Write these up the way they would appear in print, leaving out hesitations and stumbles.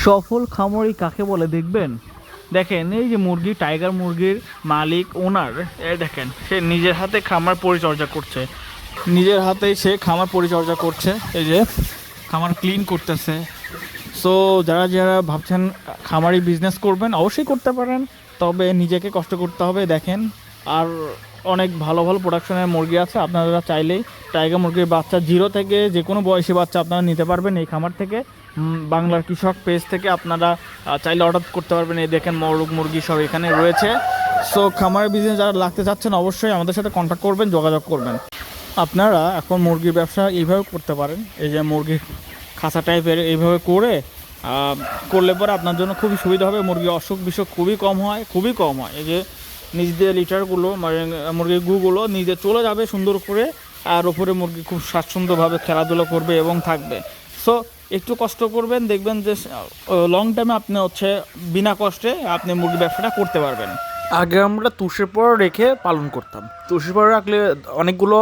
সফল খামারি কাকে বলে দেখবেন? দেখেন এই যে মুরগি, টাইগার মুরগির মালিক ওনার, দেখেন সে নিজের হাতে খামার পরিচর্যা করছে, নিজের হাতেই সে খামার পরিচর্যা করছে। এই যে খামার ক্লিন করতেছে। সো যারা যারা ভাবছেন খামারি বিজনেস করবেন অবশ্যই করতে পারেন, তবে নিজেকে কষ্ট করতে হবে। দেখেন আর অনেক ভালো ভালো প্রোডাকশনের মুরগি আছে, আপনারা চাইলেই টাইগার মুরগির বাচ্চা জিরো থেকে যে কোনো বয়সী বাচ্চা আপনারা নিতে পারবেন এই খামার থেকে। বাংলার কৃষক পেজ থেকে আপনারা চাইলে অর্ডার করতে পারবেন। এই দেখেন মোরগ মুরগি সব এখানে রয়েছে। সো খামারের বিজনেস যারা লাগতে চাচ্ছেন অবশ্যই আমাদের সাথে কন্ট্যাক্ট করবেন, যোগাযোগ করবেন। আপনারা এখন মুরগির ব্যবসা এইভাবে করতে পারেন, এই যে মুরগির খাঁচা টাইপের এইভাবে করলে পরে আপনার জন্য খুবই সুবিধা হবে। মুরগির অসুখ বিসুখ খুবই কম হয়, খুবই কম হয়। এই যে নিজ দিয়ে লিটারগুলো মানে মুরগির গুগুলো নিজে চলে যাবে সুন্দর করে, আর ওপরে মুরগি খুব স্বাচ্ছন্দ্যভাবে খেলাধুলা করবে এবং থাকবে। সো একটু কষ্ট করবেন, দেখবেন যে লং টাইমে আপনি বিনা কষ্টে আপনি মুরগি ব্যবসাটা করতে পারবেন। আগে আমরা তুষের পর রেখে পালন করতাম। তুষের পর রাখলে অনেকগুলো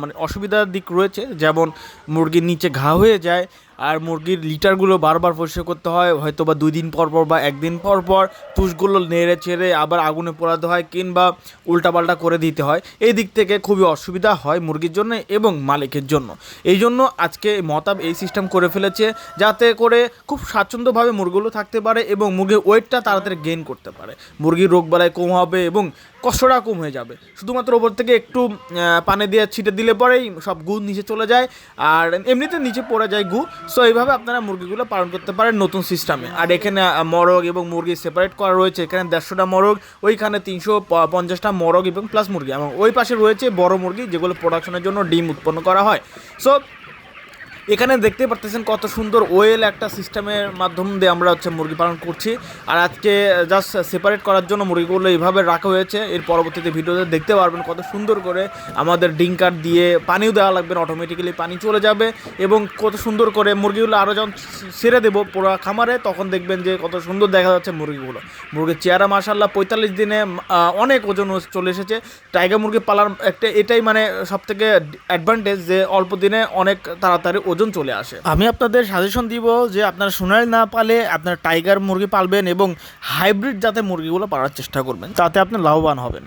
মানে অসুবিধার দিক রয়েছে, যেমন মুরগির নিচে ঘা হয়ে যায়, আর মুরগির লিটারগুলো বারবার পরিষ্কার করতে হয়, হয়তো বা 2 দিন পর পর বা 1 দিন পর পর তুষগুলো নেড়ে চেড়ে আবার আগুনে পোড়াতে হয়, কিংবা উল্টাপাল্টা করে দিতে হয়। এই দিক থেকে খুবই অসুবিধা হয় মুরগির জন্য এবং মালিকের জন্য। এই জন্য আজকে মতাব এই সিস্টেম করে ফেলেছে যাতে করে খুব স্বাচ্ছন্দ্যভাবে মুরগিগুলো থাকতে পারে এবং মুরগির ওয়েটটা তাড়াতাড়ি গেইন করতে পারে, মুরগির রোগবালাই কম হবে এবং কষ্টটা কম হয়ে যাবে। শুধুমাত্র ওপর থেকে একটু পানি দিয়ে ছিটে দিলে পরেই সব গু নিচে চলে যায়, আর এমনিতে নিচে পড়ে যায় গু। সো এইভাবে আপনারা মুরগিগুলো পালন করতে পারেন নতুন সিস্টেমে। আর এখানে মরগ এবং মুরগি সেপারেট করা রয়েছে। এখানে 150টা মরগ, ওইখানে 350টা মরগ এবং প্লাস মুরগি, এবং ওই পাশে রয়েছে বড় মুরগি যেগুলো প্রোডাকশনের জন্য ডিম উৎপন্ন করা হয়। সো এখানে দেখতে পারতেছেন কত সুন্দর ওয়েল একটা সিস্টেমের মাধ্যম দিয়ে আমরা মুরগি পালন করছি। আর আজকে জাস্ট সেপারেট করার জন্য মুরগিগুলো এইভাবে রাখা হয়েছে। এর পরবর্তীতে ভিডিওতে দেখতে পারবেন কত সুন্দর করে আমাদের ডিঙ্কার দিয়ে পানিও দেওয়া লাগবে, অটোমেটিক্যালি পানি চলে যাবে, এবং কত সুন্দর করে মুরগিগুলো আরও যখন ছেড়ে দেবো পুরো খামারে তখন দেখবেন যে কত সুন্দর দেখা যাচ্ছে মুরগিগুলো। মুরগির চেহারা মাশাআল্লাহ 45 দিনে অনেক ওজন চলে এসেছে। টাইগার মুরগি পালার এটাই মানে সবথেকে অ্যাডভান্টেজ যে অল্প দিনে অনেক তাড়াতাড়ি ওজন চলে আসে। আমি আপনাদের সাজেশন দিব যে আপনারা সোনালি না পালে আপনারা টাইগার মুরগি পালবেন এবং হাইব্রিড জাতের মুরগিগুলো পালার চেষ্টা করবেন, তাতে আপনি লাভবান হবেন।